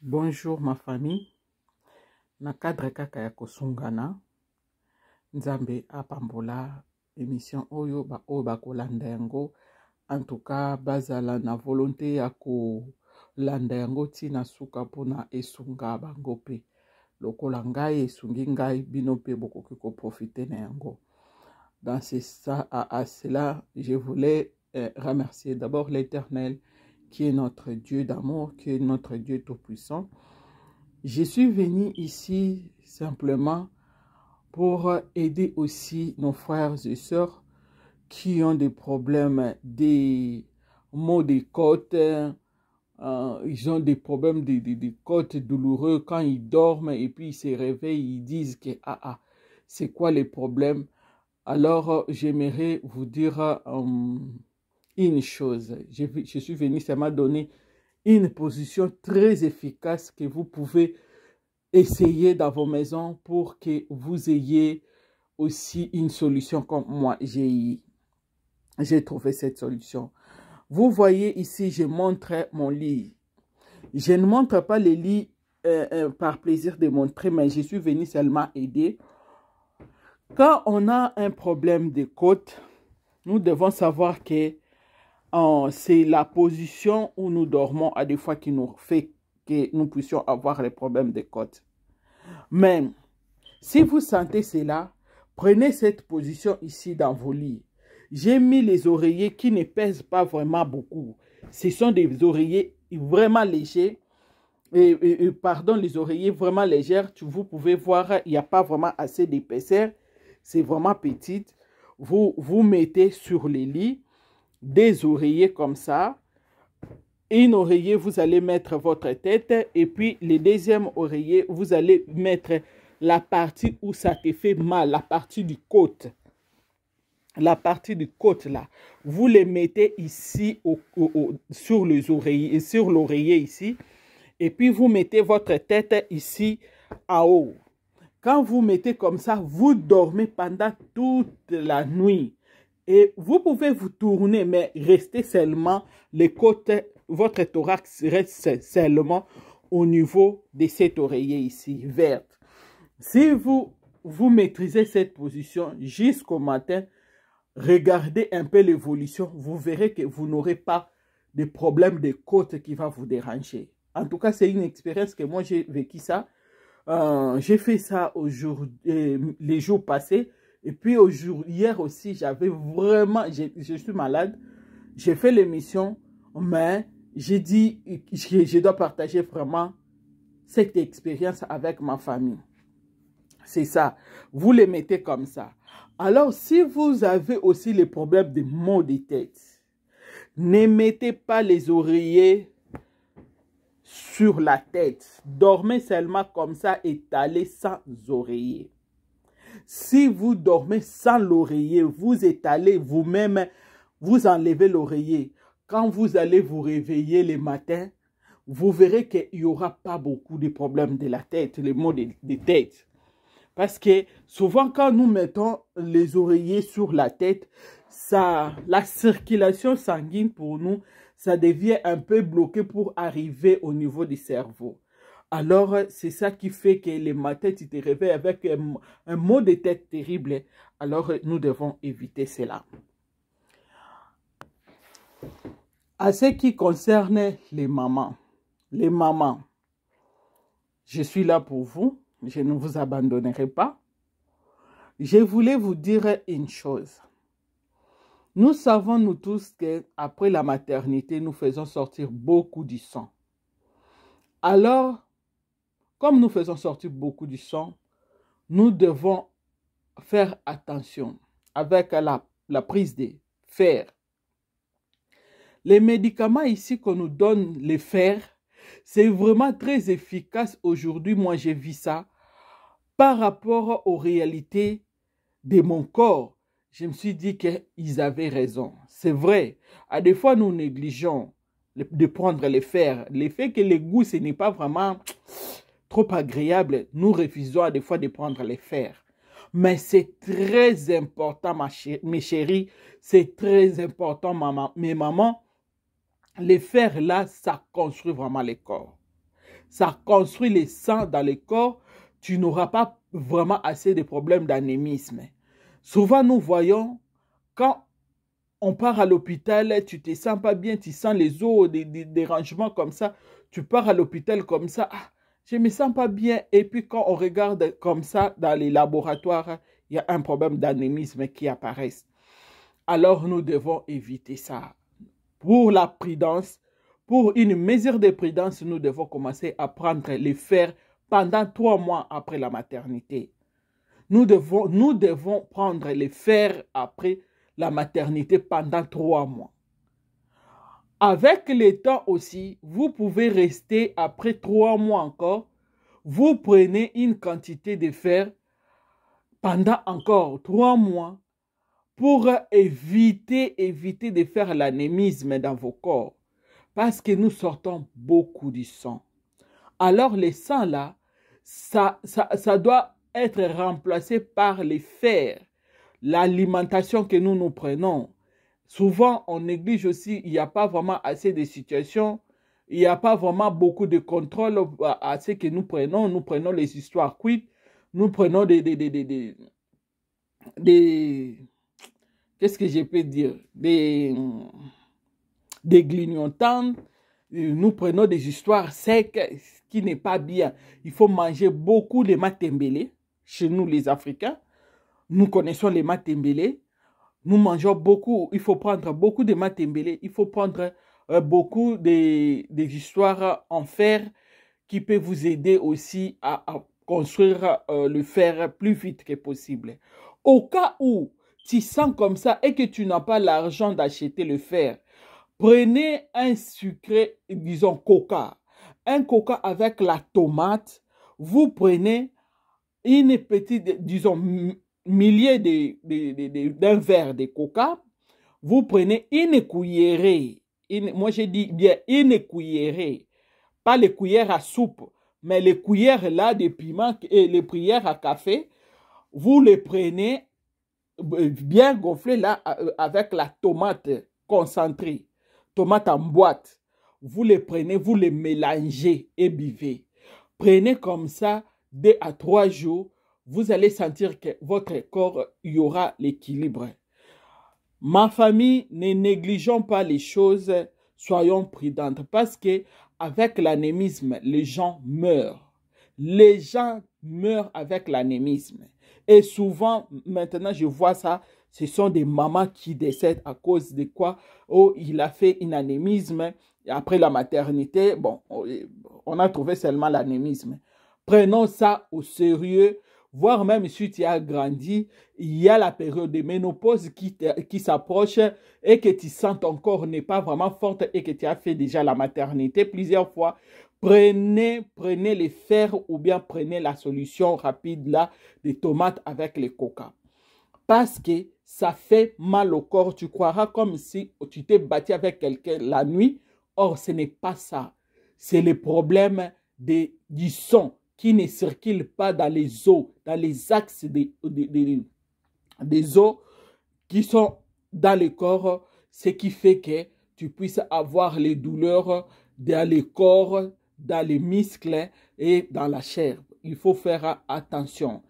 Bonjour ma famille. Na cadre kaka ya kosungana Nzambe apambola émission oyo kolanda yango. En tout cas bazala na volonté ya kolanda yango tina suka pona esunga bango pe. Lokola ngai esungi ngai bino pe bokoki ko profiter na yango. Dans à cela, je voulais remercier d'abord l'Éternel qui est notre Dieu d'amour, qui est notre Dieu tout-puissant. Je suis venu ici simplement pour aider aussi nos frères et sœurs qui ont des problèmes, des maux de côte, ils ont des problèmes de côtes douloureux quand ils dorment et puis ils se réveillent, ils disent que c'est quoi les problèmes? Alors j'aimerais vous dire une chose. Je suis venu seulement donner une position très efficace que vous pouvez essayer dans vos maisons pour que vous ayez aussi une solution comme moi. J'ai trouvé cette solution. Vous voyez ici, je montre mon lit. Je ne montre pas les lits par plaisir de montrer, mais je suis venu seulement aider. Quand on a un problème de côte, nous devons savoir que c'est la position où nous dormons à des fois qui nous fait que nous puissions avoir les problèmes de côte. Mais si vous sentez cela, prenez cette position ici dans vos lits. J'ai mis les oreillers qui ne pèsent pas vraiment beaucoup. Ce sont des oreillers vraiment légers. Pardon, les oreillers vraiment légers. Vous pouvez voir, il n'y a pas vraiment assez d'épaisseur. C'est vraiment petit. Vous mettez sur les lits des oreillers comme ça. Une oreiller, vous allez mettre votre tête. Et puis, le deuxième oreiller, vous allez mettre la partie où ça te fait mal, la partie du côte. La partie du côte là. Vous les mettez ici sur les oreillers, sur l'oreiller ici. Et puis, vous mettez votre tête ici en haut. Quand vous mettez comme ça, vous dormez pendant toute la nuit. Et vous pouvez vous tourner, mais restez seulement les côtes, votre thorax reste seulement au niveau de cet oreiller ici, verte. Si vous maîtrisez cette position jusqu'au matin, regardez un peu l'évolution, vous verrez que vous n'aurez pas de problème de côte qui va vous déranger. En tout cas, c'est une expérience que moi j'ai vécu ça. J'ai fait ça les jours passés. Et puis hier aussi, j'avais vraiment, je suis malade. J'ai fait l'émission, mais j'ai dit que je dois partager vraiment cette expérience avec ma famille. C'est ça. Vous les mettez comme ça. Alors, si vous avez aussi les problèmes de maux de tête, ne mettez pas les oreillers sur la tête. Dormez seulement comme ça, étalés sans oreiller. Si vous dormez sans l'oreiller, vous étalez vous-même, vous enlevez l'oreiller. Quand vous allez vous réveiller le matin, vous verrez qu'il n'y aura pas beaucoup de problèmes de la tête, les maux de tête. Parce que souvent, quand nous mettons les oreillers sur la tête, la circulation sanguine pour nous, ça devient un peu bloqué pour arriver au niveau du cerveau. Alors, c'est ça qui fait que le matin, tu te réveilles avec un maux de tête terrible. Alors, nous devons éviter cela. À ce qui concerne les mamans, je suis là pour vous. Je ne vous abandonnerai pas. Je voulais vous dire une chose. Nous savons, nous tous, qu'après la maternité, nous faisons sortir beaucoup du sang. Alors, comme nous faisons sortir beaucoup du sang, nous devons faire attention avec la prise de fer. Les médicaments ici qu'on nous donne, les fer, c'est vraiment très efficace aujourd'hui. Moi, j'ai vu ça par rapport aux réalités de mon corps. Je me suis dit qu'ils avaient raison. C'est vrai. À des fois, nous négligeons de prendre les fers. Le fait que le goût, ce n'est pas vraiment trop agréable, nous refusons à des fois de prendre les fers. Mais c'est très important, mes chéris, c'est très important, maman. Mes mamans, les fers là, ça construit vraiment le corps. ça construit les sangs dans le corps, tu n'auras pas vraiment assez de problèmes d'anémisme. Souvent, nous voyons, quand on part à l'hôpital, tu te sens pas bien, tu sens les os, des dérangements comme ça, tu pars à l'hôpital comme ça, ah, je me sens pas bien. Et puis quand on regarde comme ça dans les laboratoires, il y a un problème d'anémisme qui apparaît. Alors nous devons éviter ça. Pour la prudence, pour une mesure de prudence, nous devons commencer à prendre les fer pendant 3 mois après la maternité. Nous devons prendre les fer après la maternité pendant 3 mois. Avec le temps aussi, vous pouvez rester après 3 mois encore. Vous prenez une quantité de fer pendant encore 3 mois pour éviter de faire l'anémisme dans vos corps. Parce que nous sortons beaucoup du sang. Alors le sang là, ça doit être remplacé par les fers. L'alimentation que nous prenons. Souvent, on néglige aussi, il n'y a pas vraiment assez de situations, il n'y a pas vraiment beaucoup de contrôle à ce que nous prenons. Nous prenons les histoires quittes, nous prenons qu'est-ce que je peux dire, des grignotants, nous prenons des histoires secs, ce qui n'est pas bien. Il faut manger beaucoup de matembele, chez nous les Africains. Nous connaissons les matembele. Nous mangeons beaucoup, il faut prendre beaucoup de matembele, il faut prendre beaucoup des histoires en fer qui peuvent vous aider aussi à construire le fer plus vite que possible. Au cas où tu sens comme ça et que tu n'as pas l'argent d'acheter le fer, prenez un sucré, disons coca. Un coca avec la tomate, vous prenez une petite, disons, millier d'un verre de coca, vous prenez une cuillerée, moi je dis bien une cuillerée, pas les cuillères à soupe, mais les cuillères là de piment et les cuillères à café, vous les prenez bien gonflées là avec la tomate concentrée, tomate en boîte, vous les prenez, vous les mélangez et buvez. Prenez comme ça 2 à 3 jours, vous allez sentir que votre corps, il y aura l'équilibre. Ma famille, ne négligeons pas les choses, soyons prudentes parce que avec l'anémisme, les gens meurent. Les gens meurent avec l'anémisme. Et souvent, maintenant, je vois ça, ce sont des mamans qui décèdent à cause de quoi? Oh, il a fait un anémisme. Après la maternité, bon, on a trouvé seulement l'anémisme. Prenons ça au sérieux, voire même si tu as grandi, il y a la période de ménopause qui s'approche et que tu sens ton corps n'est pas vraiment forte et que tu as fait déjà la maternité plusieurs fois. Prenez les fers ou bien prenez la solution rapide là des tomates avec les coca. Parce que ça fait mal au corps. Tu croiras comme si tu t'es battu avec quelqu'un la nuit. Or, ce n'est pas ça. C'est le problème du sang qui ne circule pas dans les os, dans les axes des os qui sont dans le corps, ce qui fait que tu puisses avoir les douleurs dans le corps, dans les muscles et dans la chair. Il faut faire attention.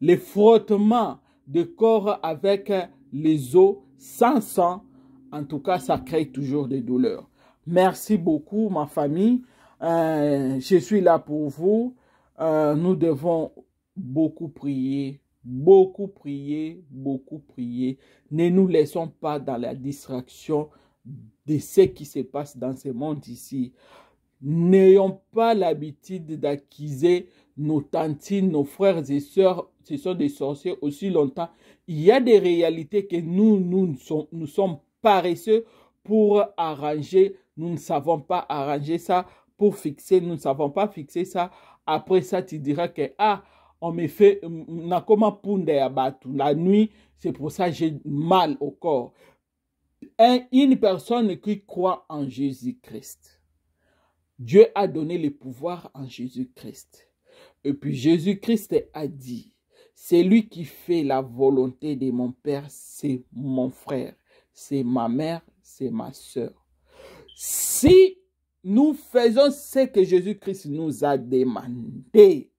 Le frottement de corps avec les os sans sang, en tout cas, ça crée toujours des douleurs. Merci beaucoup, ma famille. Je suis là pour vous. Nous devons beaucoup prier, beaucoup prier, beaucoup prier. Ne nous laissons pas dans la distraction de ce qui se passe dans ce monde ici. N'ayons pas l'habitude d'accuser nos tantines, nos frères et sœurs, ce sont des sorciers aussi longtemps. Il y a des réalités que nous sommes paresseux pour arranger. Nous ne savons pas arranger ça pour fixer. Nous ne savons pas fixer ça. Après ça, tu diras que, ah, on me fait, la nuit, c'est pour ça que j'ai mal au corps. Une personne qui croit en Jésus-Christ, Dieu a donné le pouvoir en Jésus-Christ. Et puis Jésus-Christ a dit, c'est lui qui fait la volonté de mon Père, c'est mon frère, c'est ma mère, c'est ma soeur. Si nous faisons ce que Jésus-Christ nous a demandé.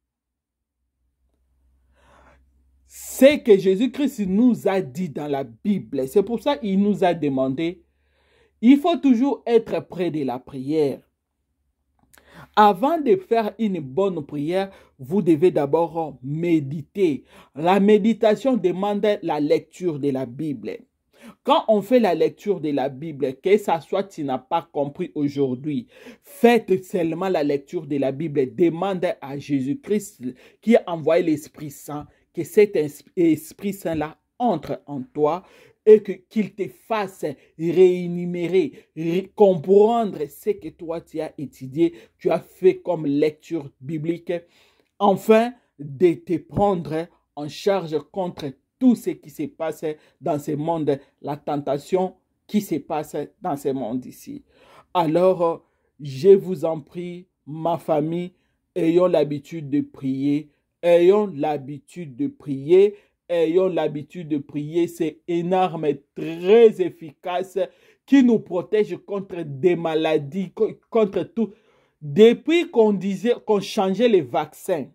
Ce que Jésus-Christ nous a dit dans la Bible. C'est pour ça qu'il nous a demandé, il faut toujours être près de la prière. Avant de faire une bonne prière, vous devez d'abord méditer. La méditation demande la lecture de la Bible. Quand on fait la lecture de la Bible, que ça soit tu n'as pas compris aujourd'hui, faites seulement la lecture de la Bible. Demande à Jésus-Christ qui a envoyé l'Esprit Saint, que cet Esprit Saint-là entre en toi et qu'il te fasse réénumérer, comprendre ce que toi tu as étudié, tu as fait comme lecture biblique, enfin de te prendre en charge contre tout ce qui se passe dans ce monde, la tentation qui se passe dans ce monde ici. Alors, je vous en prie, ma famille, ayons l'habitude de prier, ayons l'habitude de prier, ayons l'habitude de prier. C'est une arme très efficace qui nous protège contre des maladies, contre tout. Depuis qu'on changeait les vaccins,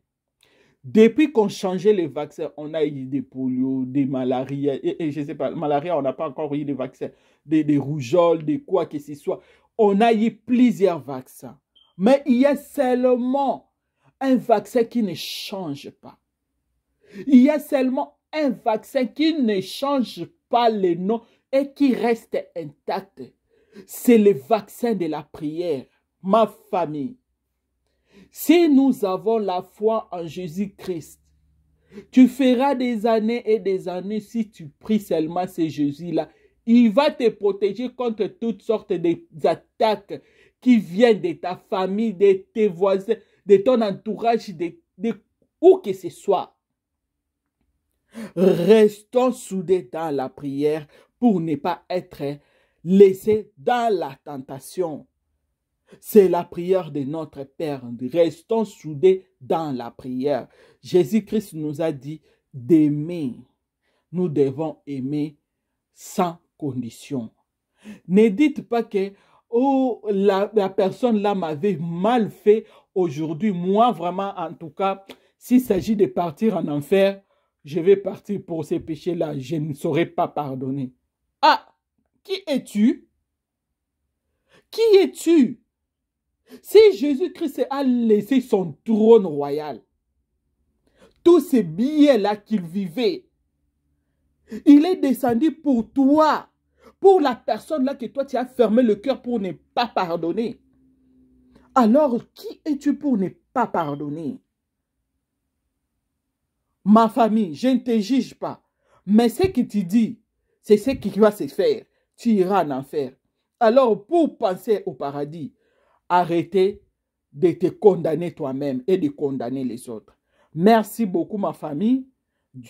on a eu des polio, des malarias, et je ne sais pas, malaria, on n'a pas encore eu des vaccins, des rougeoles, des quoi que ce soit. On a eu plusieurs vaccins. Mais il y a seulement un vaccin qui ne change pas. Il y a seulement un vaccin qui ne change pas le nom et qui reste intact. C'est le vaccin de la prière. Ma famille, si nous avons la foi en Jésus-Christ, tu feras des années et des années si tu pries seulement ce Jésus-là. Il va te protéger contre toutes sortes d'attaques qui viennent de ta famille, de tes voisins, de ton entourage, de où que ce soit. Restons soudés dans la prière pour ne pas être laissés dans la tentation. C'est la prière de notre Père. Restons soudés dans la prière. Jésus-Christ nous a dit d'aimer. Nous devons aimer sans condition. Ne dites pas que oh, la personne là m'avait mal fait aujourd'hui. Moi, vraiment, en tout cas, s'il s'agit de partir en enfer, je vais partir pour ces péchés-là. Je ne saurais pas pardonner. Ah, qui es-tu? Qui es-tu? Si Jésus-Christ a laissé son trône royal, tous ces biens-là qu'il vivait, il est descendu pour toi, pour la personne-là que toi tu as fermé le cœur pour ne pas pardonner. Alors, qui es-tu pour ne pas pardonner? Ma famille, je ne te juge pas, mais ce que tu dis, c'est ce qui va se faire. Tu iras en enfer. Alors, pour penser au paradis, arrêtez de te condamner toi-même et de condamner les autres. Merci beaucoup, ma famille.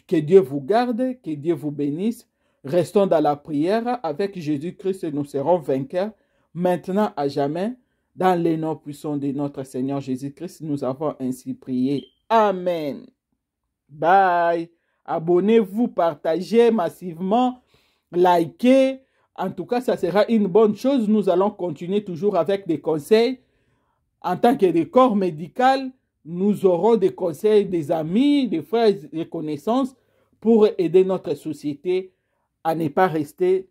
Que Dieu vous garde, que Dieu vous bénisse. Restons dans la prière. Avec Jésus-Christ, nous serons vainqueurs. Maintenant, à jamais, dans les noms puissants de notre Seigneur Jésus-Christ, nous avons ainsi prié. Amen. Bye. Abonnez-vous, partagez massivement, likez. En tout cas, ça sera une bonne chose. Nous allons continuer toujours avec des conseils. En tant que corps médical, nous aurons des conseils des amis, des frères et des connaissances pour aider notre société à ne pas rester,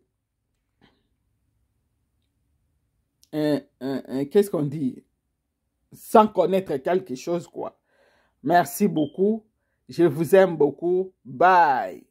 qu'est-ce qu'on dit, sans connaître quelque chose, quoi. Merci beaucoup. Je vous aime beaucoup. Bye.